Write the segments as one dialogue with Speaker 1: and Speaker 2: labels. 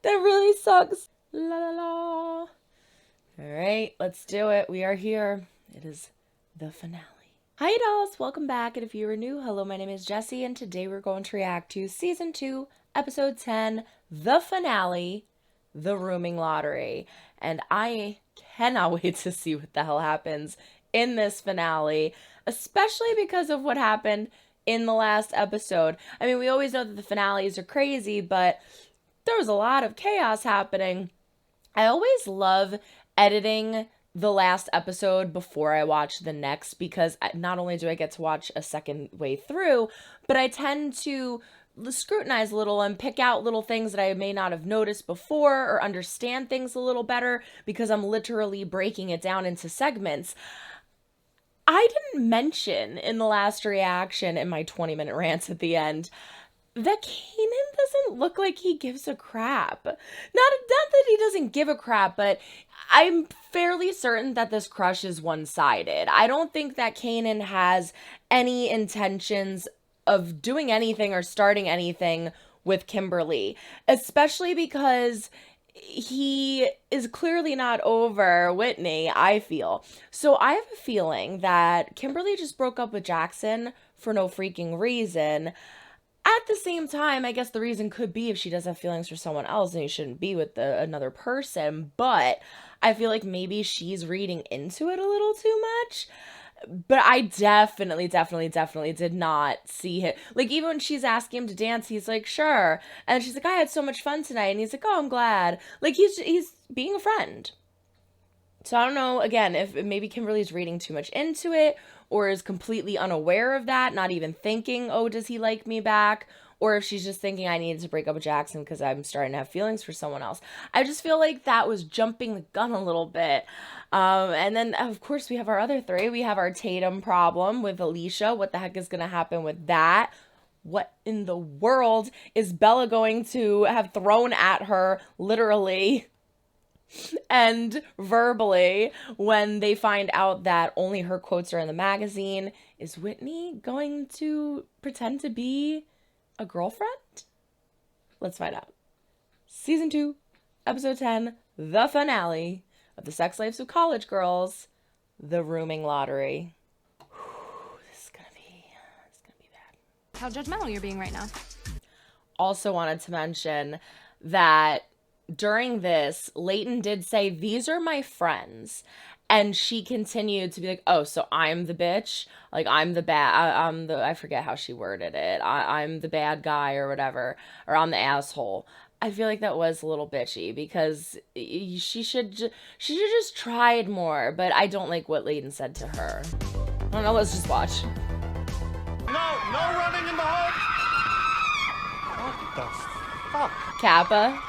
Speaker 1: That really sucks. La la la. All right, let's do it. We are here. It is the finale. Hi dolls, welcome back. And if you are new, hello, my name is Jessie, and today we're going to react to Season 2, Episode 10, the finale, The Rooming Lottery. And I cannot wait to see what the hell happens in this finale, especially because of what happened in the last episode. I mean, we always know that the finales are crazy, but there was a lot of chaos happening. I always love editing the last episode before I watch the next, because not only do I get to watch a second way through, but I tend to scrutinize a little and pick out little things that I may not have noticed before, or understand things a little better because I'm literally breaking it down into segments. I didn't mention in the last reaction in my 20-minute rants at the end that Kanan doesn't look like he gives a crap. Not that he doesn't give a crap, but I'm fairly certain that this crush is one-sided. I don't think that Kanan has any intentions of doing anything or starting anything with Kimberly, especially because he is clearly not over Whitney, I feel. So I have a feeling that Kimberly just broke up with Jackson for no freaking reason. At the same time, I guess the reason could be if she does have feelings for someone else and you shouldn't be with another person. But I feel like maybe she's reading into it a little too much. But I definitely did not see him. Like, even when she's asking him to dance, he's like, sure. And she's like, I had so much fun tonight. And he's like, oh, I'm glad. Like, he's being a friend. So I don't know, again, if maybe Kimberly's reading too much into it, or is completely unaware of that, not even thinking, oh, does he like me back? Or if she's just thinking I needed to break up with Jackson because I'm starting to have feelings for someone else. I just feel like that was jumping the gun a little bit. And then, of course, we have our other three. We have our Tatum problem with Alicia. What the heck is going to happen with that? What in the world is Bella going to have thrown at her, literally and verbally, when they find out that only her quotes are in the magazine? Is Whitney going to pretend to be a girlfriend? Let's find out. Season 2, Episode 10, the finale of The Sex Lives of College Girls, The Rooming Lottery. This is gonna be bad.
Speaker 2: How judgmental you're being right now.
Speaker 1: Also wanted to mention that during this, Leighton did say, these are my friends. And she continued to be like, oh, so I'm the bitch? Like, I'm the bad, I forget how she worded it. I'm the bad guy or whatever, or I'm the asshole. I feel like that was a little bitchy, because she should just tried more, but I don't like what Leighton said to her. I don't know, let's just watch.
Speaker 3: No running in the home! What the fuck?
Speaker 1: Kappa.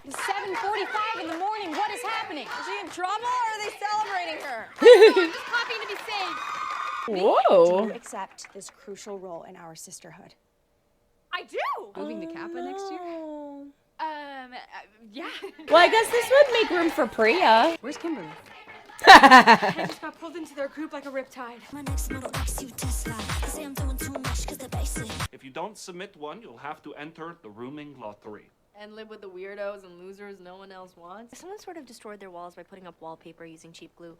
Speaker 2: It's 7:45 in the morning. What is happening? Is she in trouble, or are they celebrating her? I'm just copying to be safe.
Speaker 1: Whoa.
Speaker 4: Do you accept this crucial role in our sisterhood?
Speaker 2: I do. Moving to Kappa next year? Yeah.
Speaker 1: Well, I guess this would make room for Priya.
Speaker 2: Where's Kimberly?
Speaker 4: I just got pulled into their group like a riptide.
Speaker 3: If you don't submit one, you'll have to enter the rooming lottery.
Speaker 5: And live with the weirdos and losers no one else wants?
Speaker 6: If someone sort of destroyed their walls by putting up wallpaper using cheap glue,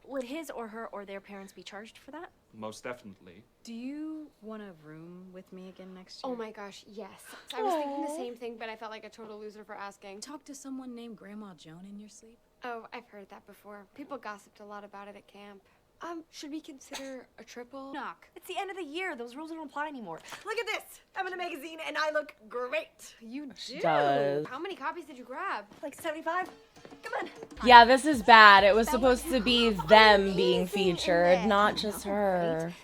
Speaker 6: would his or her or their parents be charged for that?
Speaker 3: Most definitely.
Speaker 2: Do you want to room with me again next year?
Speaker 7: Oh my gosh, yes. I was thinking the same thing, but I felt like a total loser for asking.
Speaker 2: Talk to someone named Grandma Joan in your sleep?
Speaker 7: Oh, I've heard that before. People gossiped a lot about it at camp. Should we consider a triple?
Speaker 6: Knock. It's the end of the year. Those rules don't apply anymore.
Speaker 4: Look at this! I'm in a magazine and I look great.
Speaker 2: You do.
Speaker 1: Does.
Speaker 7: How many copies did you grab?
Speaker 4: Like 75? Come on.
Speaker 1: Yeah, this is bad. It was supposed to be them being featured, not just her.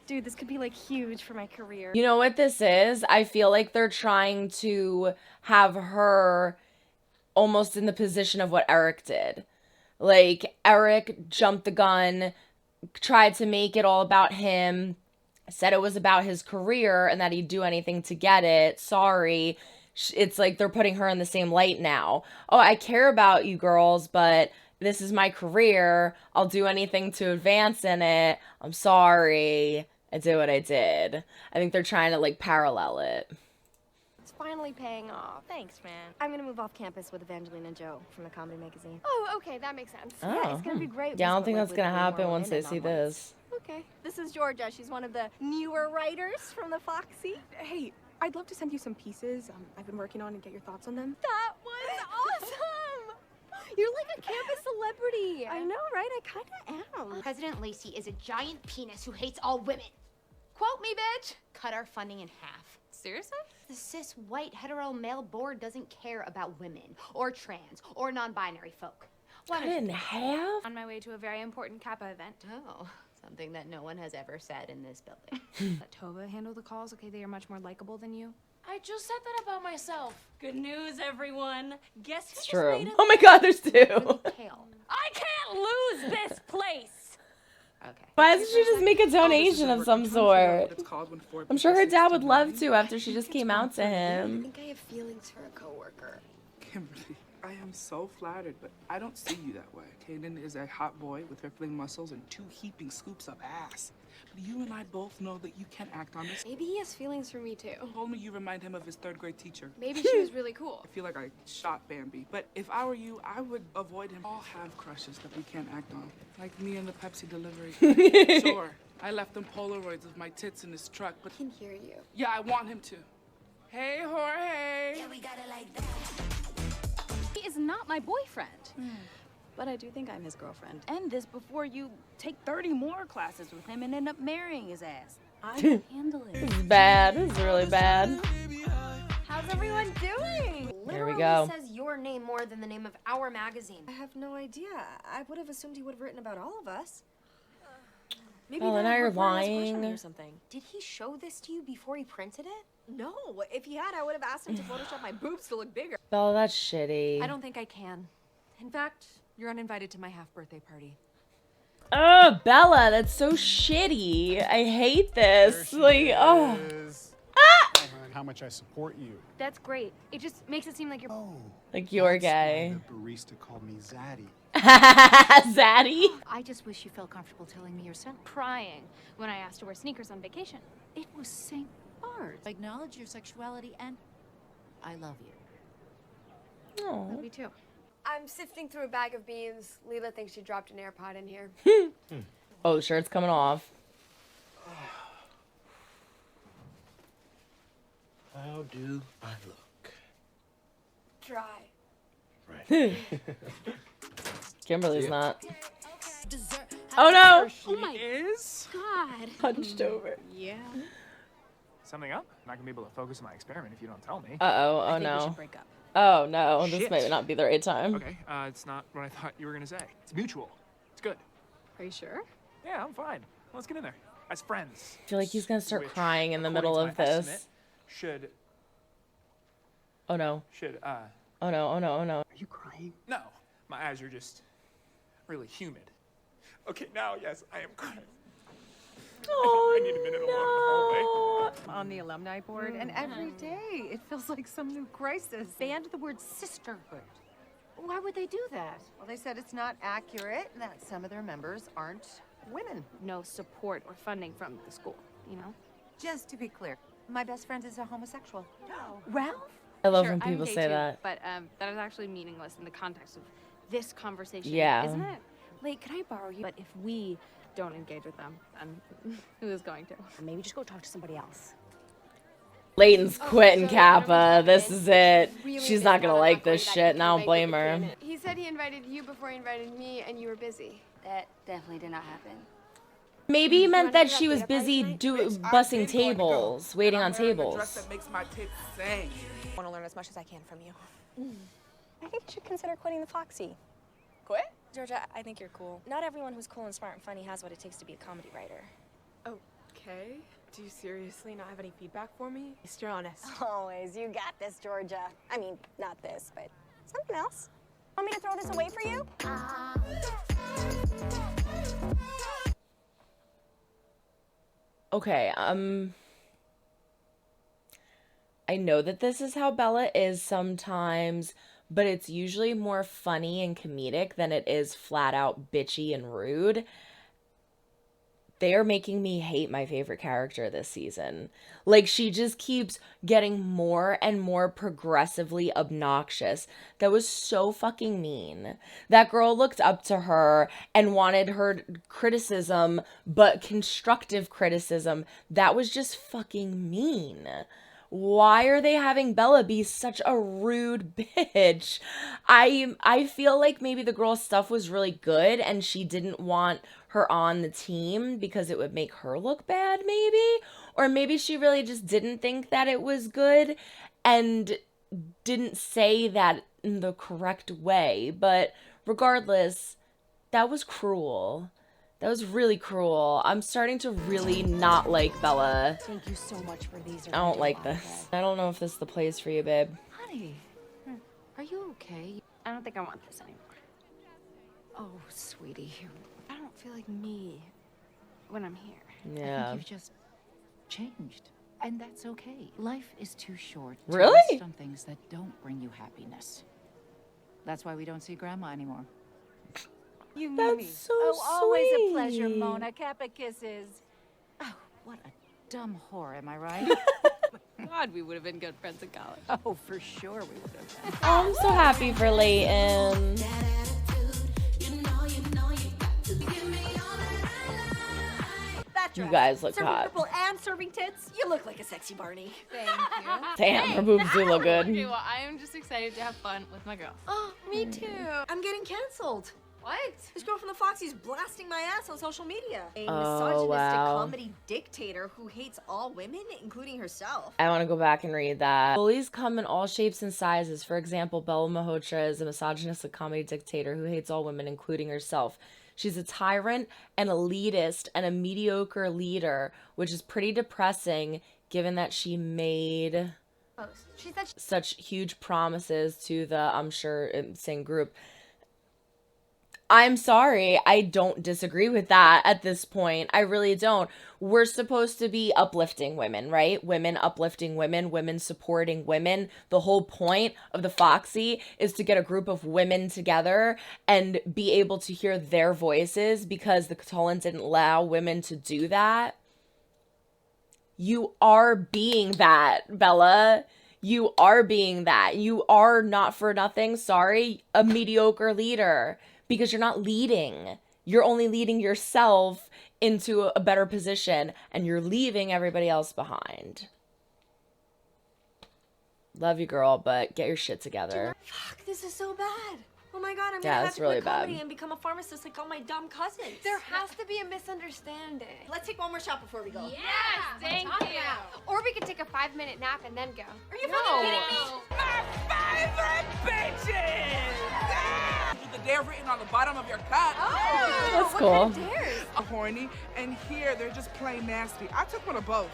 Speaker 6: Dude, this could be like huge for my career.
Speaker 1: You know what this is? I feel like they're trying to have her almost in the position of what Eric did. Like, Eric jumped the gun, tried to make it all about him, said it was about his career and that he'd do anything to get it. Sorry. It's like they're putting her in the same light now. Oh, I care about you girls, but this is my career. I'll do anything to advance in it. I'm sorry. I did what I did. I think they're trying to, like, parallel it.
Speaker 7: finally paying off.
Speaker 6: Thanks, man. I'm gonna move off campus with Evangeline and Joe from the comedy magazine.
Speaker 7: Oh, okay, that makes sense.
Speaker 6: Yeah, it's gonna be great.
Speaker 1: Yeah, I don't
Speaker 6: But,
Speaker 1: think
Speaker 6: like,
Speaker 1: that's
Speaker 6: with
Speaker 1: gonna
Speaker 6: way more
Speaker 1: happen once
Speaker 6: women
Speaker 1: they see
Speaker 6: non-whites.
Speaker 1: this.
Speaker 7: Okay.
Speaker 6: This is Georgia. She's one of the newer writers from the Foxy.
Speaker 4: Hey, I'd love to send you some pieces I've been working on and get your thoughts on them.
Speaker 6: That was awesome! You're like a campus celebrity. I know, right? I kind of am.
Speaker 2: President Lacey is a giant penis who hates all women. Quote me, bitch. Cut our funding in half.
Speaker 6: Seriously?
Speaker 2: The cis white hetero male board doesn't care about women or trans or non-binary folk. Why
Speaker 1: Cut
Speaker 2: don't
Speaker 1: it in
Speaker 2: you-
Speaker 1: half?
Speaker 4: On my way to a very important Kappa event.
Speaker 2: Oh, something that no one has ever said in this building.
Speaker 4: Let Tova handle the calls, okay? They are much more likable than you.
Speaker 5: I just said that about myself.
Speaker 8: Good news, everyone. Guess who
Speaker 1: It's
Speaker 8: just
Speaker 1: true.
Speaker 8: made a
Speaker 1: Oh my god, there's two.
Speaker 2: Kale.
Speaker 8: I can't lose this place.
Speaker 2: Okay.
Speaker 1: Why doesn't she just make a donation of some sort? I'm sure her dad would love to after she just came out to
Speaker 7: I
Speaker 1: him.
Speaker 7: think I have feelings for a coworker.
Speaker 9: Kimberly, I am so flattered, but I don't see you that way. Kaden is a hot boy with rippling muscles and 2 heaping scoops of ass. But you and I both know that you can't act on this.
Speaker 7: Maybe he has feelings for me too.
Speaker 9: Told me you remind him of his 3rd grade teacher.
Speaker 7: Maybe she was really cool.
Speaker 9: I feel like I shot Bambi. But if I were you, I would avoid him. All have crushes that we can't act on. Like me and the Pepsi delivery guy. Sure, I left him Polaroids of my tits in his truck, but
Speaker 7: I can hear you.
Speaker 9: yeah, I want him to. Hey, Jorge.
Speaker 8: He is not my boyfriend. But I do think I'm his girlfriend. And this before you take 30 more classes with him and end up marrying his ass. I can handle it.
Speaker 1: This is bad. This is really bad.
Speaker 6: How's everyone doing?
Speaker 1: Here we
Speaker 6: Literally
Speaker 1: go.
Speaker 6: says your name more than the name of our magazine.
Speaker 10: I have no idea. I would have assumed he would have written about all of us. Maybe
Speaker 1: Oh,
Speaker 10: that
Speaker 1: now you're
Speaker 10: requires a crush on you
Speaker 1: lying.
Speaker 10: or something.
Speaker 6: Did he show this to you before he printed it?
Speaker 10: No, if he had, I would have asked him to Photoshop my boobs to look bigger.
Speaker 1: Bella, that's shitty.
Speaker 4: I don't think I can. In fact, you're uninvited to my half-birthday party.
Speaker 1: Oh, Bella, that's so shitty. I hate this. Like, oh.
Speaker 11: How much I support you.
Speaker 2: That's great. It just makes it seem like you're.
Speaker 11: Oh,
Speaker 1: Like you're
Speaker 11: that's
Speaker 1: gay.
Speaker 11: why the barista called me Zaddy.
Speaker 1: Zaddy?
Speaker 2: I just wish you felt comfortable telling me yourself. Crying when I asked to wear sneakers on vacation.
Speaker 8: It was St. Bart's. Acknowledge your sexuality and I love you.
Speaker 1: Oh.
Speaker 7: Me too. I'm sifting through a bag of beans. Leela thinks she dropped an AirPod in here.
Speaker 1: Oh, the shirt's coming off.
Speaker 12: How do I look?
Speaker 7: Dry.
Speaker 12: Right.
Speaker 1: Kimberly's not. Oh no!
Speaker 8: Oh my
Speaker 9: Is?
Speaker 8: god.
Speaker 1: Hunched over.
Speaker 8: Yeah.
Speaker 3: Something up? I'm not gonna be able to focus on my experiment if you don't tell me.
Speaker 1: Uh-oh, oh
Speaker 8: I think we
Speaker 1: no.
Speaker 8: should break up.
Speaker 1: Oh no, this
Speaker 3: Shit.
Speaker 1: might not be the right time.
Speaker 3: Okay, it's not what I thought you were gonna say. It's mutual. It's good.
Speaker 8: Are you sure?
Speaker 3: Yeah, I'm fine. Let's get in there. As friends.
Speaker 1: I feel like he's gonna start
Speaker 3: Which,
Speaker 1: crying in the
Speaker 3: according
Speaker 1: middle
Speaker 3: to
Speaker 1: of
Speaker 3: my
Speaker 1: this.
Speaker 3: estimate, Should,
Speaker 1: Oh no. Oh no, oh no, oh no.
Speaker 11: Are you crying?
Speaker 3: no. My eyes are just really humid. Okay, now, yes, I am crying.
Speaker 1: Oh
Speaker 3: I need a minute alone in the hallway.
Speaker 10: On the alumni board, and every day it feels like some new crisis.
Speaker 6: Banned the word sisterhood. Why would they do that?
Speaker 10: Well, they said it's not accurate that some of their members aren't women.
Speaker 4: No support or funding from the school, you know?
Speaker 10: Just to be clear, my best friend is a homosexual.
Speaker 4: Ralph?
Speaker 1: I love
Speaker 4: Sure,
Speaker 1: when
Speaker 4: I'm
Speaker 1: people
Speaker 4: gay
Speaker 1: say
Speaker 4: too,
Speaker 1: that.
Speaker 4: But that is actually meaningless in the context of this conversation,
Speaker 1: Yeah.
Speaker 4: isn't it? Like, can I borrow you? But if we don't engage with them, then who is going to?
Speaker 8: Or maybe just go talk to somebody else.
Speaker 1: Layton's quitting
Speaker 7: so
Speaker 1: Kappa. This
Speaker 7: everyone's
Speaker 1: is it.
Speaker 7: Really
Speaker 1: She's
Speaker 7: missed
Speaker 1: not
Speaker 7: out
Speaker 1: gonna
Speaker 7: on
Speaker 1: like
Speaker 7: that party
Speaker 1: this
Speaker 7: that
Speaker 1: shit,
Speaker 7: you
Speaker 1: and I don't
Speaker 7: couldn't
Speaker 1: blame
Speaker 7: make
Speaker 1: her.
Speaker 7: with the kid. He said he invited you before he invited me, and you were busy.
Speaker 2: That definitely did not happen.
Speaker 1: Maybe he meant
Speaker 7: wanna
Speaker 1: that
Speaker 7: go
Speaker 1: she
Speaker 7: out
Speaker 1: was
Speaker 7: to a party
Speaker 1: busy
Speaker 7: tonight?
Speaker 9: Bitch, I've
Speaker 1: bussing
Speaker 9: been going to go,
Speaker 1: tables, waiting
Speaker 9: and
Speaker 1: on
Speaker 9: I'm wearing a dress
Speaker 1: tables.
Speaker 9: that makes my tits sing.
Speaker 10: I want to learn as much as I can from you.
Speaker 8: I think you should consider quitting the Foxy.
Speaker 10: Quit?
Speaker 8: Georgia, I think you're cool. Not everyone who's cool and smart and funny has what it takes to be a comedy writer.
Speaker 4: Okay. Do you seriously not have any feedback for me? You're honest.
Speaker 8: Always. You got this, Georgia. I mean, not this, but something else. Want me to throw this away for you?
Speaker 1: Okay, I know that this is how Bella is sometimes, but it's usually more funny and comedic than it is flat out bitchy and rude. they're making me hate my favorite character this season. Like, she just keeps getting more and more progressively obnoxious. That was so fucking mean. That girl looked up to her and wanted her criticism, but constructive criticism. That was just fucking mean. Why are they having Bella be such a rude bitch? I feel like maybe the girl's stuff was really good and she didn't want her on the team because it would make her look bad, maybe? Or maybe she really just didn't think that it was good and didn't say that in the correct way. But regardless, that was cruel. That was really cruel. I'm starting to really not like Bella.
Speaker 8: Thank you so much for these.
Speaker 1: I don't like this. I don't know if this is the place for you, babe.
Speaker 5: Honey, are you okay?
Speaker 4: I don't think I want this anymore.
Speaker 5: Oh, sweetie, I don't feel like me.
Speaker 4: When I'm here.
Speaker 5: I
Speaker 1: Yeah.
Speaker 5: think you've just changed, and that's okay. Life is too short to
Speaker 1: Really?
Speaker 5: waste on things that don't bring you happiness. That's why we don't see Grandma anymore.
Speaker 6: You
Speaker 1: That's
Speaker 6: me.
Speaker 1: so
Speaker 6: always a pleasure,
Speaker 1: sweet.
Speaker 6: Mona. Kappa kisses.
Speaker 5: Oh, what a dumb whore, am I right?
Speaker 4: God, we would have been good friends in college.
Speaker 5: Oh, for sure we would have been.
Speaker 1: Oh, I'm so happy for Leighton.
Speaker 6: That
Speaker 1: You
Speaker 6: dress.
Speaker 1: guys look
Speaker 6: serving
Speaker 1: hot.
Speaker 6: purple and serving tits. You look like a sexy Barney.
Speaker 4: Thank you.
Speaker 1: Damn, her boobs do look
Speaker 4: Okay,
Speaker 1: good.
Speaker 4: well, I am just excited to have fun with my girls.
Speaker 6: Oh, me too. I'm getting canceled.
Speaker 4: What?
Speaker 6: This girl from the Foxy's blasting my ass on social media. A
Speaker 1: Oh,
Speaker 6: misogynistic
Speaker 1: wow.
Speaker 6: comedy dictator who hates all women, including herself.
Speaker 1: I want to go back and read that. Bullies come in all shapes and sizes. For example, Bella Malhotra is a misogynistic comedy dictator who hates all women, including herself. She's a tyrant, an elitist, and a mediocre leader, which is pretty depressing given that she made
Speaker 6: She said
Speaker 1: such huge promises to the, I'm sure, insane group. I'm sorry, I don't disagree with that at this point. I really don't. We're supposed to be uplifting women, right? Women uplifting women, women supporting women. The whole point of the Foxy is to get a group of women together and be able to hear their voices because the Catalans didn't allow women to do that. You are being that, Bella. You are being that. You are not for nothing, sorry, a mediocre leader. Because you're not leading. You're only leading yourself into a better position and you're leaving everybody else behind. Love you, girl, but get your shit together.
Speaker 6: fuck, this is so bad. Oh my god, I'm
Speaker 1: Yeah,
Speaker 6: gonna have
Speaker 1: that's
Speaker 6: to
Speaker 1: really
Speaker 6: quit comedy
Speaker 1: bad.
Speaker 6: and become a pharmacist like all my dumb cousins.
Speaker 7: There has to be a misunderstanding.
Speaker 6: Let's take one more shot before we go.
Speaker 2: Yes, thank you.
Speaker 7: Or we could take a 5-minute nap and then go.
Speaker 6: Are you fucking kidding me?
Speaker 9: The dare written on the bottom of your cup.
Speaker 1: That's cool.
Speaker 9: I'm horny, and here they're just plain nasty. I took one of both.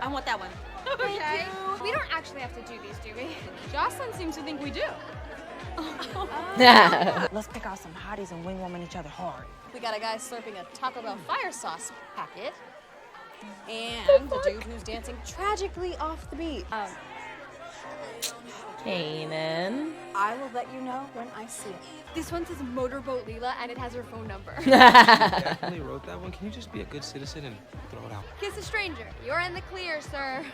Speaker 8: I want that one.
Speaker 7: Okay. We don't actually have to do these, do we?
Speaker 4: Jocelyn seems to think we do.
Speaker 8: Let's pick out some hotties and wing woman each other hard.
Speaker 2: We got a guy slurping a Taco Bell fire sauce packet. And the dude who's dancing tragically off the beat.
Speaker 1: Kanan.
Speaker 6: I will let you know when I see it.
Speaker 7: This one says Motorboat Leela and it has her phone number.
Speaker 12: Definitely wrote that one. Can you just be a good citizen and throw it out?
Speaker 7: Kiss a stranger. You're in the clear, sir.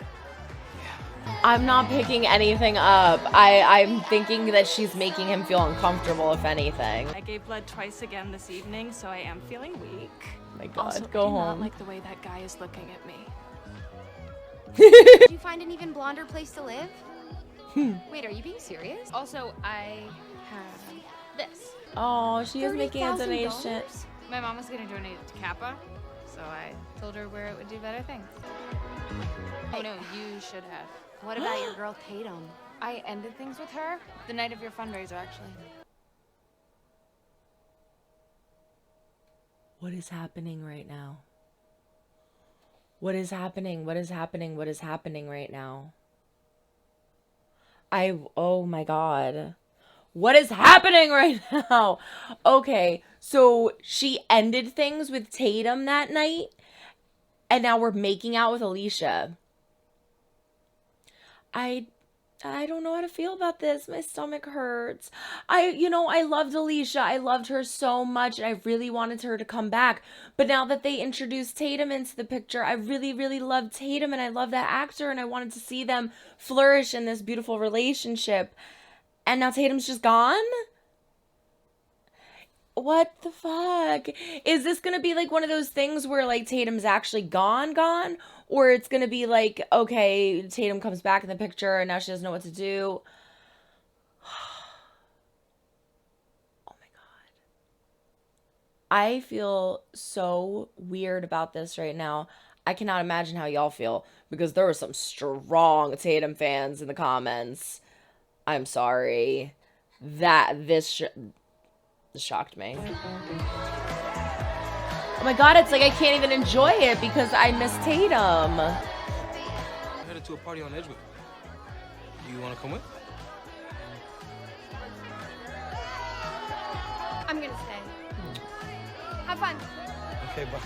Speaker 1: I'm not picking anything up. I'm thinking that she's making him feel uncomfortable, if anything.
Speaker 4: I gave blood twice again this evening, so I am feeling weak.
Speaker 1: My God,
Speaker 4: Also,
Speaker 1: go
Speaker 4: I do not
Speaker 1: home.
Speaker 4: like the way that guy is looking at me.
Speaker 7: Did you find an even blonder place to live? Wait, are you being serious?
Speaker 2: Also, I have this.
Speaker 1: Oh, she is making a donation.
Speaker 2: My mom was gonna donate it to Kappa, so I told her where it would do better things. Oh no, you should have.
Speaker 7: What about your girl Tatum?
Speaker 2: I ended things with her the night of your fundraiser, actually.
Speaker 1: What is happening right now? What is happening? What is happening? What is happening right now? Oh my God. What is happening right now? Okay, so she ended things with Tatum that night, and now we're making out with Alicia. I I don't know how to feel about this. My stomach hurts. I loved Alicia. I loved her so much, and I really wanted her to come back. But now that they introduced Tatum into the picture, I really, really loved Tatum, and I love that actor, and I wanted to see them flourish in this beautiful relationship. And now Tatum's just gone? What the fuck? Is this gonna be like one of those things where like Tatum's actually gone? Or it's gonna be like, okay, Tatum comes back in the picture and now she doesn't know what to do. Oh my God. I feel so weird about this right now. I cannot imagine how y'all feel because there were some strong Tatum fans in the comments. I'm sorry. This shocked me. Oh my God, it's like I can't even enjoy it because I miss Tatum.
Speaker 12: I'm headed to a party on Edgewood. You want to come with?
Speaker 7: I'm gonna stay. Have fun.
Speaker 12: Okay, bye.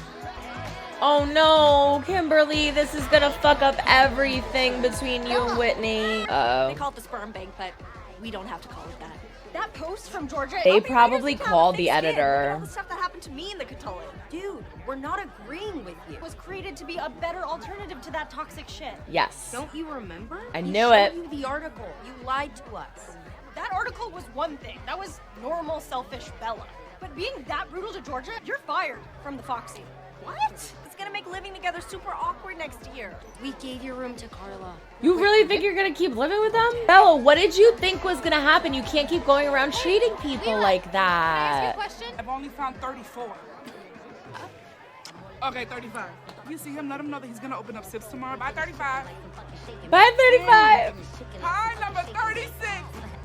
Speaker 1: Oh no, Kimberly, this is gonna fuck up everything between you and Whitney.
Speaker 10: They
Speaker 1: Uh-oh.
Speaker 10: call it the sperm bank, but we don't have to call it that. That post from Georgia.
Speaker 1: They
Speaker 10: I'll be
Speaker 1: probably
Speaker 10: right as
Speaker 1: called the
Speaker 10: thick skin. Look at
Speaker 1: editor.
Speaker 10: all the stuff that happened to me in the Catullin. Dude, we're not agreeing with you. It was created to be a better alternative to that toxic shit.
Speaker 1: Yes.
Speaker 10: Don't you remember?
Speaker 1: I
Speaker 10: We
Speaker 1: knew
Speaker 10: showed
Speaker 1: it.
Speaker 10: you the article. You lied to us. That article was one thing. That was normal, selfish Bella. But being that brutal to Georgia, you're fired from the Foxy. What? It's gonna make living together super awkward next year.
Speaker 7: We gave your room to Carla.
Speaker 1: You really think you're gonna keep living with them? Bella, what did you think was gonna happen? You can't keep going around treating people like that.
Speaker 2: Question?
Speaker 9: I've only found 34. Okay, 35. You see him, let him know that he's gonna open up Sips tomorrow. By 35.
Speaker 1: By 35.
Speaker 9: Hi, number 36.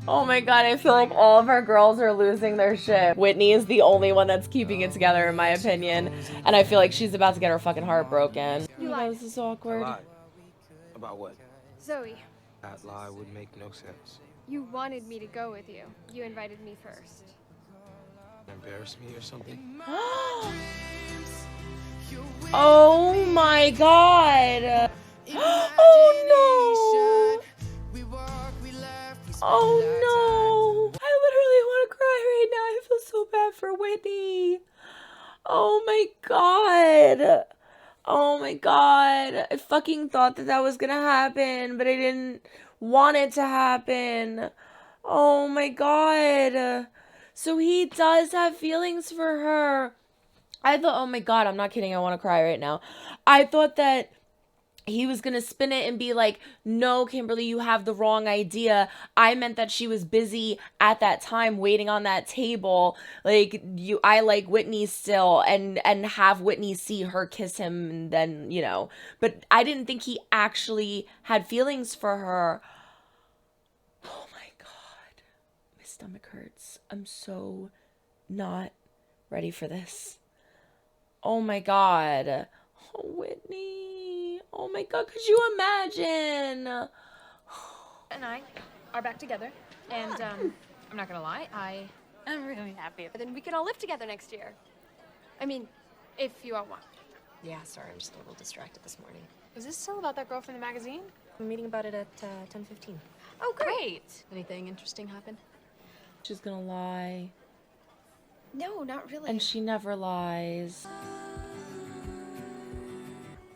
Speaker 1: Oh my God, I feel like all of our girls are losing their shit. Whitney is the only one that's keeping it together, in my opinion. And I feel like she's about to get her fucking heart broken.
Speaker 7: You lied.
Speaker 1: This is awkward.
Speaker 12: Lie. About what?
Speaker 7: Zoe,
Speaker 12: That lie would make no sense.
Speaker 7: you wanted me to go with you. You invited me first.
Speaker 12: Embarrass me or something?
Speaker 1: Oh my God. Oh no. Oh no. I literally want to cry right now. I feel so bad for Whitney. Oh my God. Oh my God. I fucking thought that was gonna happen, but I didn't want it to happen. Oh my God. So he does have feelings for her. I thought, oh my God, I'm not kidding. I want to cry right now. I thought that he was going to spin it and be like, no, Kimberly, you have the wrong idea. I meant that she was busy at that time waiting on that table. Like, I like Whitney still, and have Whitney see her kiss him, and then, But I didn't think he actually had feelings for her. Oh my God. My stomach hurts. I'm so not ready for this. Oh my God. Oh, Whitney. Oh my God, could you imagine?
Speaker 2: And I are back together. And I'm not gonna lie, I'm really happy.
Speaker 7: Then we can all live together next year. I mean, if you all want.
Speaker 6: Yeah, sorry, I'm just a little distracted this morning.
Speaker 2: Is this still about that girl from the magazine?
Speaker 6: I'm meeting about it at 10:15.
Speaker 2: Oh, great.
Speaker 6: Anything interesting happen?
Speaker 1: She's gonna lie.
Speaker 7: No, not really.
Speaker 1: And she never lies.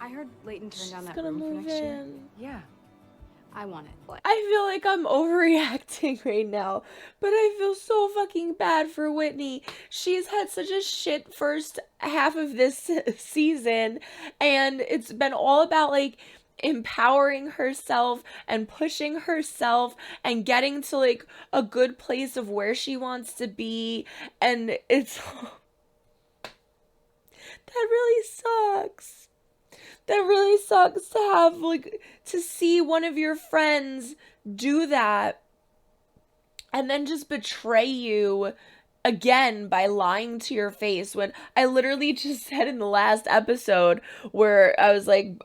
Speaker 4: I heard Leighton turned down
Speaker 1: She's
Speaker 4: that
Speaker 1: gonna
Speaker 4: room for
Speaker 1: move
Speaker 4: next year.
Speaker 1: in.
Speaker 4: Yeah. I want it.
Speaker 1: I feel like I'm overreacting right now, but I feel so fucking bad for Whitney. She's had such a shit first half of this season, and it's been all about like empowering herself and pushing herself and getting to like a good place of where she wants to be, and it's that really sucks. That really sucks to have, like, to see one of your friends do that and then just betray you again by lying to your face, when I literally just said in the last episode where I was like,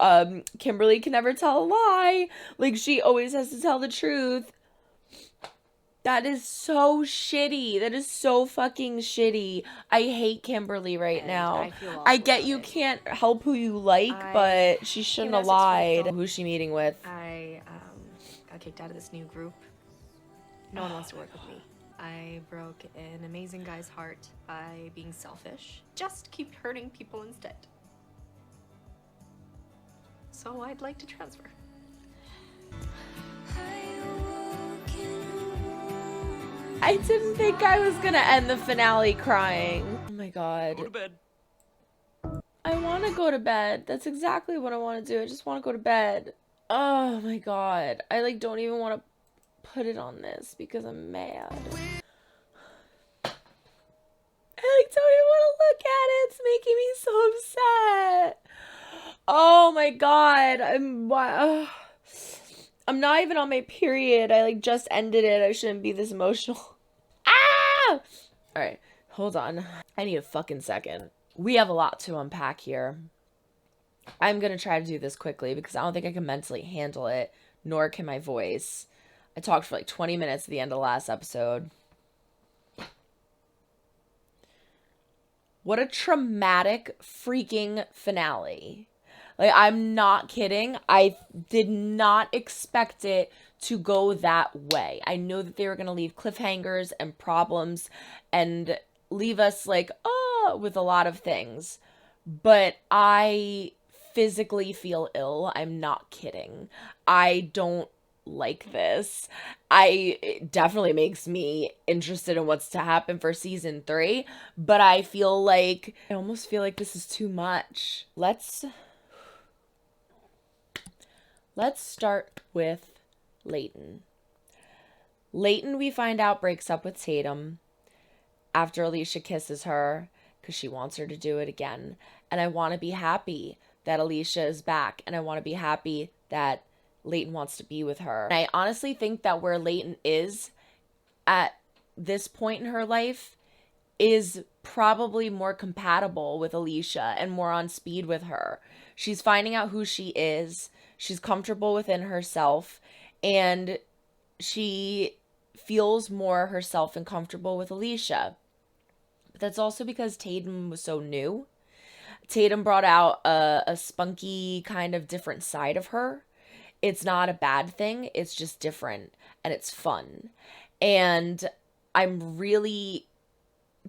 Speaker 1: Kimberly can never tell a lie. Like, she always has to tell the truth. That is so shitty. That is so fucking shitty. I hate Kimberly right now. I get you can't help who you like, but she shouldn't have lied. Who's she meeting with?
Speaker 6: I
Speaker 13: got kicked out of this new group. No one wants to work with me. I broke an amazing guy's heart by being selfish. Just keep hurting people instead. So I'd like to transfer.
Speaker 1: I didn't think I was gonna end the finale crying. Oh my god.
Speaker 12: Go to bed.
Speaker 1: I want to go to bed. That's exactly what I want to do. I just want to go to bed. Oh my god. I like don't even want to put it on this because I'm mad. I like don't even want to look at it. It's making me so upset. Oh my god. I'm not even on my period. I like just ended it. I shouldn't be this emotional. Ah! Alright, hold on. I need a fucking second. We have a lot to unpack here. I'm gonna try to do this quickly because I don't think I can mentally handle it, nor can my voice. I talked for like 20 minutes at the end of the last episode. What a traumatic freaking finale. Like, I'm not kidding. I did not expect it to go that way. I knew that they were going to leave cliffhangers and problems and leave us like, oh, with a lot of things. But I physically feel ill. I'm not kidding. I don't like this. It definitely makes me interested in what's to happen for season 3. But I almost feel like this is too much. Let's start with Layton. Layton, we find out, breaks up with Tatum after Alicia kisses her because she wants her to do it again. And I want to be happy that Alicia is back. And I want to be happy that Layton wants to be with her. And I honestly think that where Layton is at this point in her life is probably more compatible with Alicia and more on speed with her. She's finding out who she is. She's comfortable within herself, and she feels more herself and comfortable with Alicia. But that's also because Tatum was so new. Tatum brought out a spunky kind of different side of her. It's not a bad thing. It's just different, and it's fun. And I'm really,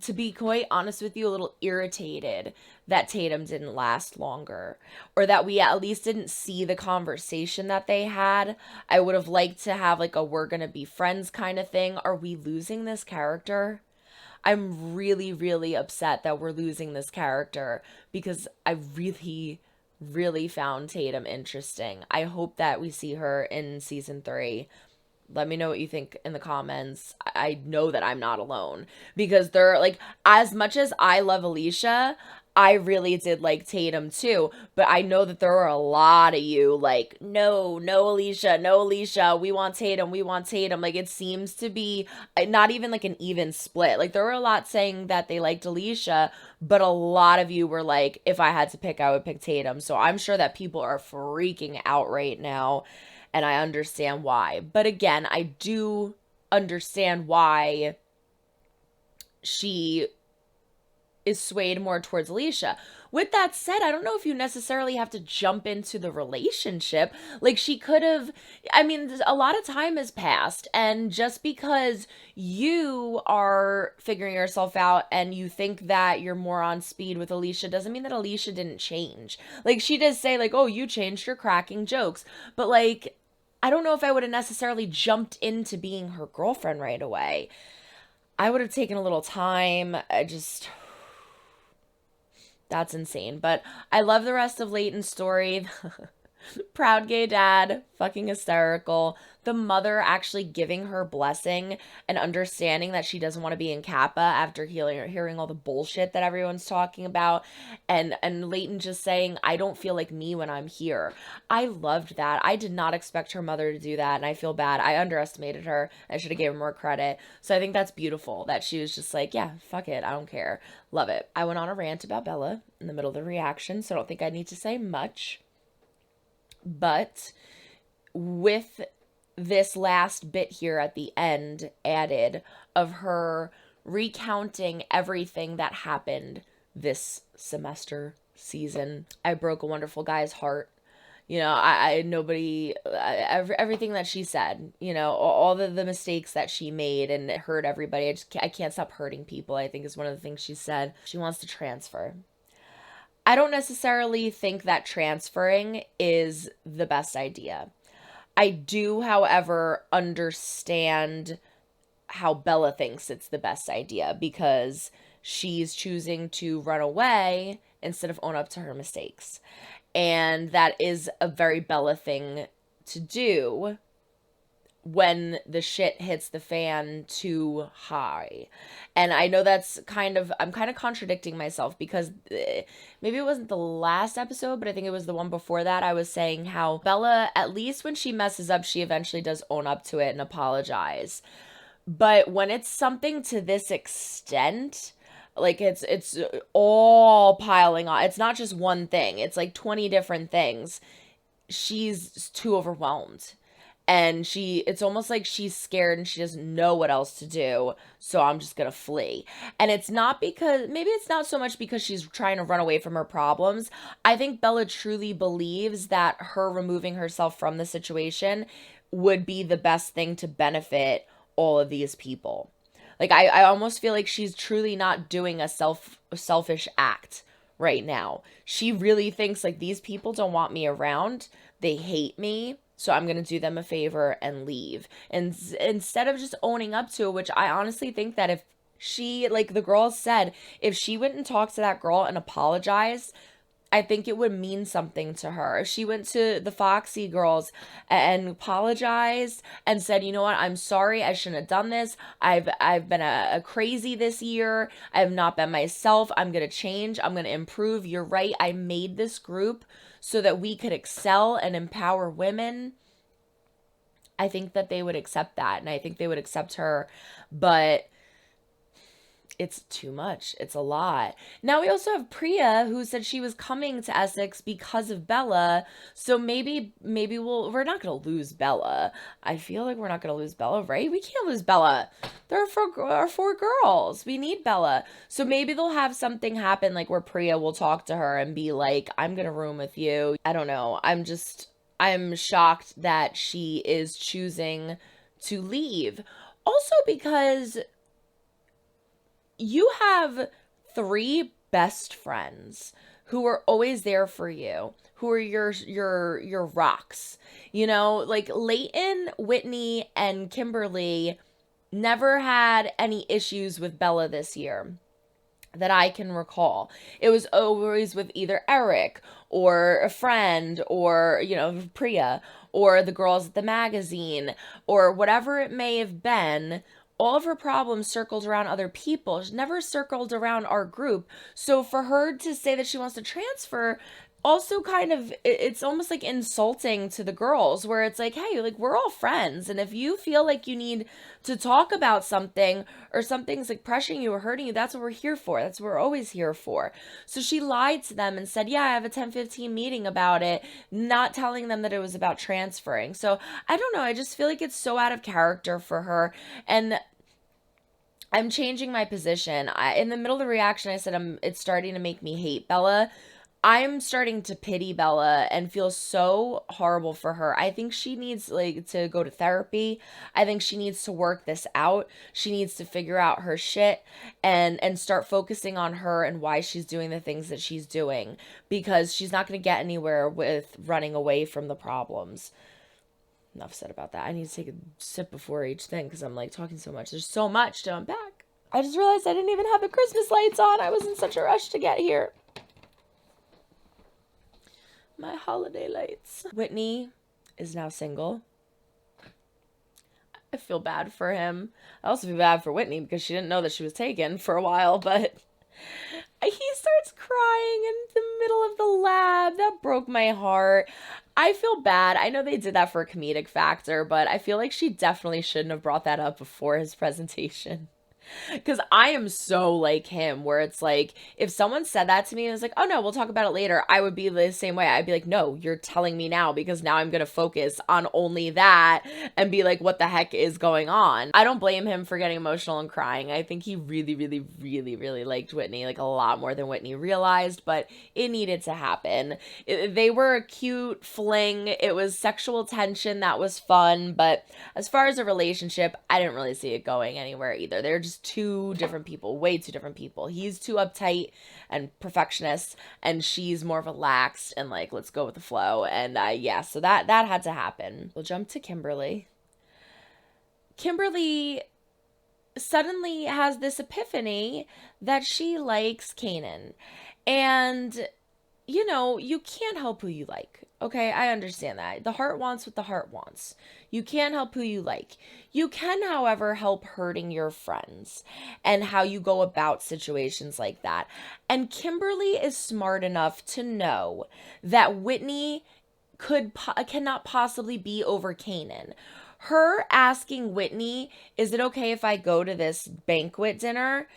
Speaker 1: to be quite honest with you, a little irritated that Tatum didn't last longer, or that we at least didn't see the conversation that they had. I would have liked to have like a we're gonna be friends kind of thing. Are we losing this character? I'm really, really upset that we're losing this character because I really, really found Tatum interesting. I hope that we see her in season 3. Let me know what you think in the comments. I know that I'm not alone because they're like, as much as I love Alicia, I really did like Tatum too, but I know that there are a lot of you like, no Alicia, we want Tatum. Like, it seems to be not even like an even split. Like, there were a lot saying that they liked Alicia, but a lot of you were like, if I had to pick, I would pick Tatum. So I'm sure that people are freaking out right now, and I understand why. But again, I do understand why she is swayed more towards Alicia. With that said, I don't know if you necessarily have to jump into the relationship. Like, she could have, I mean, a lot of time has passed, and just because you are figuring yourself out and you think that you're more on speed with Alicia doesn't mean that Alicia didn't change. Like, she does say like, oh, you changed, you're cracking jokes. But like, I don't know if I would have necessarily jumped into being her girlfriend right away. I would have taken a little time. That's insane. But I love the rest of Layton's story. Proud gay dad, fucking hysterical. The mother actually giving her blessing and understanding that she doesn't want to be in Kappa after hearing all the bullshit that everyone's talking about. And Layton just saying, I don't feel like me when I'm here. I loved that. I did not expect her mother to do that, and I feel bad. I underestimated her. I should have gave her more credit. So I think that's beautiful that she was just like, yeah, fuck it. I don't care. Love it. I went on a rant about Bella in the middle of the reaction, so I don't think I need to say much. But with this last bit here at the end added of her recounting everything that happened this semester, season, I broke a wonderful guy's heart. You know, everything that she said, you know, all the mistakes that she made and it hurt everybody. I can't stop hurting people, I think is one of the things she said. She wants to transfer. I don't necessarily think that transferring is the best idea. I do, however, understand how Bella thinks it's the best idea because she's choosing to run away instead of own up to her mistakes. And that is a very Bella thing to do when the shit hits the fan too high. And I know I'm kind of contradicting myself because maybe it wasn't the last episode, but I think it was the one before that. I was saying how Bella, at least when she messes up, she eventually does own up to it and apologize. But when it's something to this extent, like it's all piling on. It's not just one thing. It's like 20 different things. She's too overwhelmed. And it's almost like she's scared and she doesn't know what else to do. So I'm just going to flee. And it's not maybe it's not so much because she's trying to run away from her problems. I think Bella truly believes that her removing herself from the situation would be the best thing to benefit all of these people. Like, I almost feel like she's truly not doing a selfish act right now. She really thinks, like, these people don't want me around. They hate me. So I'm going to do them a favor and leave. And instead of just owning up to it, which I honestly think that if she, like the girl said, if she went and talked to that girl and apologized, I think it would mean something to her. If she went to the Foxy girls and apologized and said, you know what, I'm sorry, I shouldn't have done this. I've been a crazy this year. I have not been myself. I'm going to change. I'm going to improve. You're right. I made this group so that we could excel and empower women. I think that they would accept that, and I think they would accept her, but it's too much. It's a lot. Now we also have Priya, who said she was coming to Essex because of Bella. So maybe we're not going to lose Bella. I feel like we're not going to lose Bella, right? We can't lose Bella. There are four girls. We need Bella. So maybe they'll have something happen, like where Priya will talk to her and be like, I'm going to room with you. I don't know. I'm shocked that she is choosing to leave. Also because you have 3 best friends who are always there for you, who are your rocks. You know, like Leighton, Whitney, and Kimberly never had any issues with Bella this year that I can recall. It was always with either Eric or a friend or, you know, Priya or the girls at the magazine or whatever it may have been. All of her problems circled around other people. She never circled around our group. So for her to say that she wants to transfer also kind of, it's almost like insulting to the girls, where it's like, hey, like, we're all friends. And if you feel like you need to talk about something or something's like pressuring you or hurting you, that's what we're here for. That's what we're always here for. So she lied to them and said, yeah, I have a 10-15 meeting about it, not telling them that it was about transferring. So I don't know. I just feel like it's so out of character for her. And I'm changing my position. In the middle of the reaction, I said, it's starting to make me hate Bella. I'm starting to pity Bella and feel so horrible for her. I think she needs to go to therapy. I think she needs to work this out. She needs to figure out her shit and start focusing on her and why she's doing the things that she's doing, because she's not going to get anywhere with running away from the problems. Enough said about that. I need to take a sip before each thing because I'm like talking so much. There's so much to unpack. I just realized I didn't even have the Christmas lights on. I was in such a rush to get here. My holiday lights. Whitney is now single. I feel bad for him. I also feel bad for Whitney because she didn't know that she was taken for a while, but he starts crying in the middle of the lab. That broke my heart. I feel bad. I know they did that for a comedic factor, but I feel like she definitely shouldn't have brought that up before his presentation. Because I am so like him, where it's like, if someone said that to me and was like, oh no, we'll talk about it later, I would be the same way. I'd be like, no, you're telling me now, because now I'm going to focus on only that and be like, what the heck is going on? I don't blame him for getting emotional and crying. I think he really, really, really, really liked Whitney, like a lot more than Whitney realized, but it needed to happen. They were a cute fling. It was sexual tension that was fun, but as far as a relationship, I didn't really see it going anywhere either. They're just two different people, way two different people. He's too uptight and perfectionist, and she's more relaxed and like, let's go with the flow. And yeah, so that had to happen. We'll jump to Kimberly. Kimberly suddenly has this epiphany that she likes Kanan. And, you know, you can't help who you like. Okay, I understand that. The heart wants what the heart wants. You can't help who you like. You can, however, help hurting your friends and how you go about situations like that. And Kimberly is smart enough to know that Whitney cannot possibly be over Kanan. Her asking Whitney, is it okay if I go to this banquet dinner,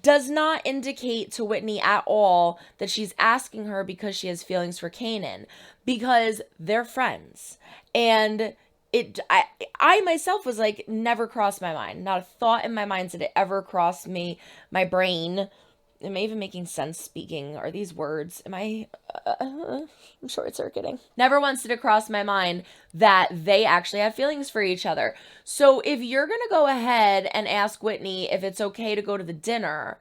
Speaker 1: does not indicate to Whitney at all that she's asking her because she has feelings for Kanan, because they're friends. And I myself was like, never crossed my mind. Not a thought in my mind did it ever cross my brain. Am I even making sense speaking? Are these words? I'm short-circuiting. Never once did it cross my mind that they actually have feelings for each other. So if you're going to go ahead and ask Whitney if it's okay to go to the dinner,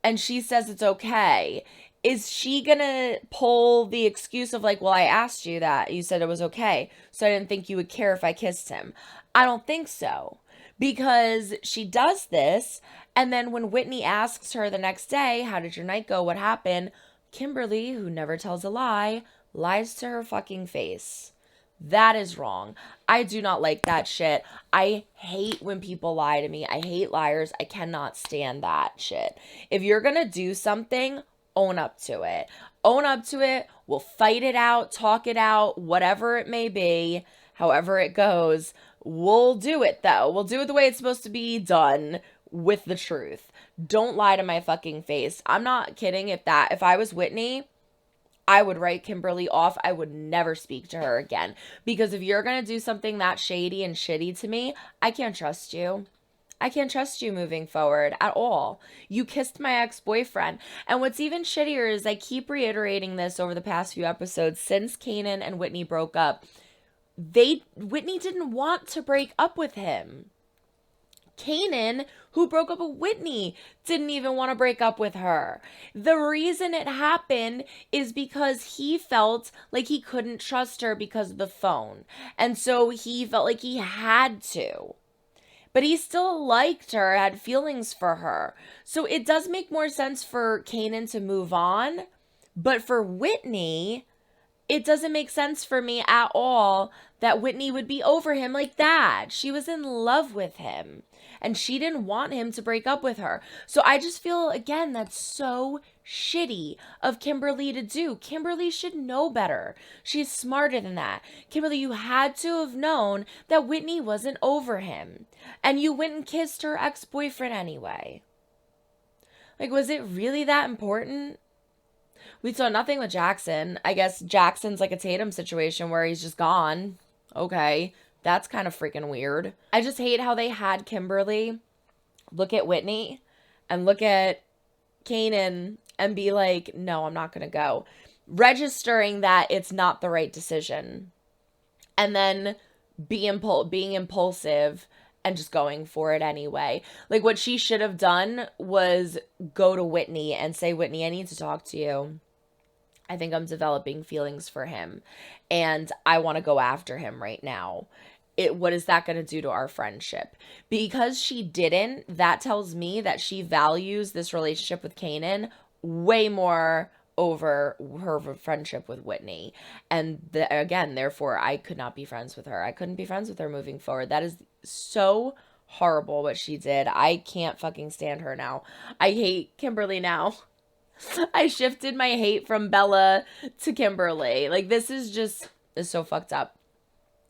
Speaker 1: and she says it's okay, is she going to pull the excuse of like, well, I asked you that. You said it was okay, so I didn't think you would care if I kissed him. I don't think so. Because she does this, and then when Whitney asks her the next day, how did your night go, what happened, Kimberly, who never tells a lie, lies to her fucking face. That is wrong. I do not like that shit. I hate when people lie to me. I hate liars. I cannot stand that shit. If you're gonna do something, own up to it. Own up to it. We'll fight it out, talk it out, whatever it may be, however it goes. We'll do it though. We'll do it the way it's supposed to be done, with the truth. Don't lie to my fucking face. I'm not kidding. If I was Whitney, I would write Kimberly off. I would never speak to her again. Because if you're going to do something that shady and shitty to me, I can't trust you. I can't trust you moving forward at all. You kissed my ex-boyfriend. And what's even shittier is I keep reiterating this over the past few episodes since Kanan and Whitney broke up. Whitney didn't want to break up with him. Kanan, who broke up with Whitney, didn't even want to break up with her. The reason it happened is because he felt like he couldn't trust her because of the phone. And so he felt like he had to. But he still liked her, had feelings for her. So it does make more sense for Kanan to move on. But for Whitney, it doesn't make sense for me at all that Whitney would be over him like that. She was in love with him. And she didn't want him to break up with her. So I just feel, again, that's so shitty of Kimberly to do. Kimberly should know better. She's smarter than that. Kimberly, you had to have known that Whitney wasn't over him. And you went and kissed her ex-boyfriend anyway. Like, was it really that important? We saw nothing with Jackson. I guess Jackson's like a Tatum situation where he's just gone. Okay. That's kind of freaking weird. I just hate how they had Kimberly look at Whitney and look at Kanan and be like, no, I'm not going to go. Registering that it's not the right decision. And then being impulsive and just going for it anyway. Like, what she should have done was go to Whitney and say, Whitney, I need to talk to you. I think I'm developing feelings for him and I want to go after him right now. What is that going to do to our friendship? Because she didn't, that tells me that she values this relationship with Kanan way more over her friendship with Whitney. And again, therefore, I could not be friends with her. I couldn't be friends with her moving forward. That is so horrible what she did. I can't fucking stand her now. I hate Kimberly now. I shifted my hate from Bella to Kimberly. Like, this is so fucked up.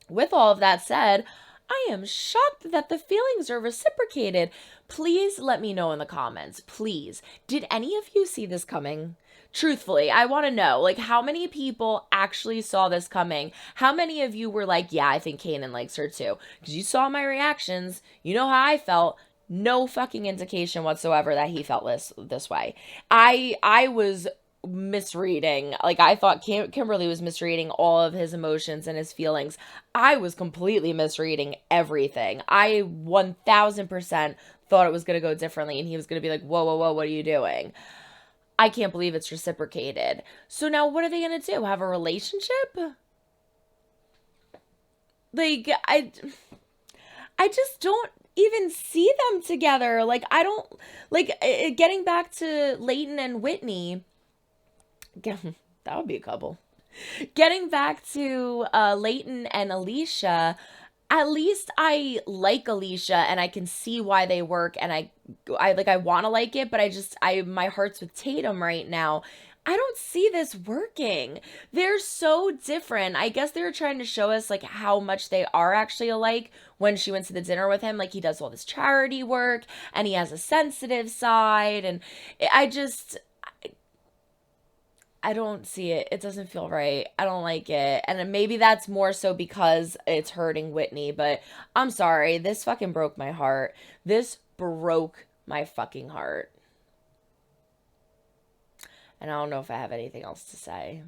Speaker 1: With all of that said, I am shocked that the feelings are reciprocated. Please let me know in the comments. Please. Did any of you see this coming? Truthfully, I want to know, like, how many people actually saw this coming? How many of you were like, yeah, I think Kanan likes her too? Because you saw my reactions. You know how I felt. No fucking indication whatsoever that he felt this way. I was misreading. Like, I thought Kimberly was misreading all of his emotions and his feelings. I was completely misreading everything. I 1000% thought it was going to go differently, and he was going to be like, whoa, whoa, whoa, what are you doing? I can't believe it's reciprocated. So now what are they going to do? Have a relationship? Like, I just don't even see them together. Like, I don't, like, getting back to Leighton and Whitney, that would be a couple. Getting back to Leighton and Alicia, at least I like Alicia and I can see why they work, and I want to like it, but my heart's with Tatum right now. I don't see this working. They're so different. I guess they were trying to show us like how much they are actually alike when she went to the dinner with him. Like, he does all this charity work and he has a sensitive side, and I don't see it. It doesn't feel right. I don't like it. And maybe that's more so because it's hurting Whitney, but I'm sorry. This fucking broke my heart. This broke my fucking heart. And I don't know if I have anything else to say.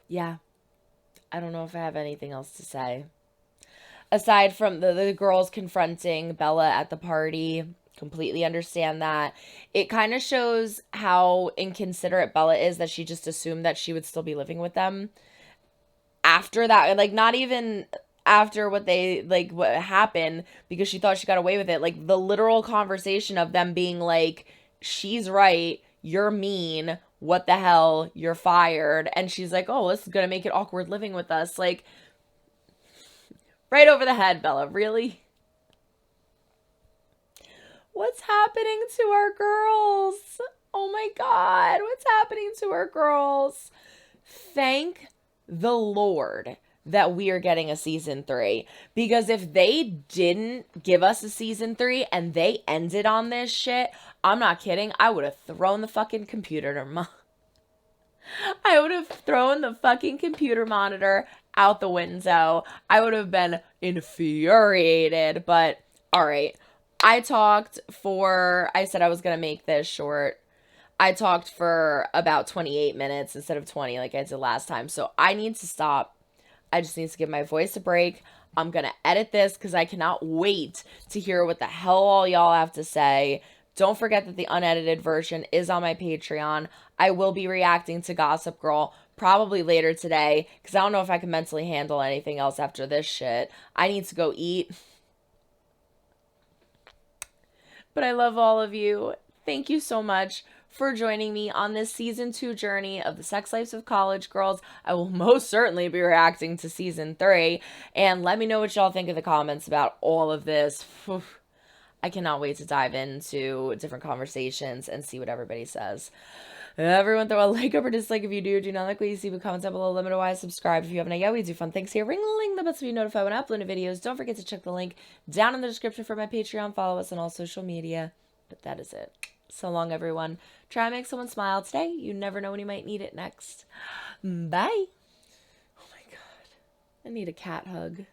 Speaker 1: Yeah. I don't know if I have anything else to say. Aside from the girls confronting Bella at the party, completely understand that. It kind of shows how inconsiderate Bella is that she just assumed that she would still be living with them after that. Like, not even after what happened, because she thought she got away with it. Like, the literal conversation of them being like, she's right, you're mean, what the hell, you're fired. And she's like, oh, this is gonna make it awkward living with us. Like, right over the head, Bella. Really? What's happening to our girls? Oh my God, what's happening to our girls? Thank the Lord that we are getting a season 3. Because if they didn't give us a season 3 and they ended on this shit, I'm not kidding, I would have thrown the fucking computer I would have thrown the fucking computer monitor out the window. I would have been infuriated, but all right. I said I was going to make this short. I talked for about 28 minutes instead of 20 like I did last time. So I need to stop. I just need to give my voice a break. I'm going to edit this because I cannot wait to hear what the hell all y'all have to say. Don't forget that the unedited version is on my Patreon. I will be reacting to Gossip Girl probably later today because I don't know if I can mentally handle anything else after this shit. I need to go eat. But I love all of you. Thank you so much for joining me on this season 2 journey of the sex lives of college girls. I will most certainly be reacting to season 3. And let me know what y'all think in the comments about all of this. I cannot wait to dive into different conversations and see what everybody says. Everyone throw a like or dislike if you do or do not like what you see. But comment down below. Let me know why. Subscribe if you haven't yet. We do fun things here. Ring the link the bell so you notified when I upload new videos. Don't forget to check the link down in the description for my Patreon. Follow us on all social media. But that is it. So long, everyone. Try and make someone smile today. You never know when you might need it next. Bye. Oh my God. I need a cat hug.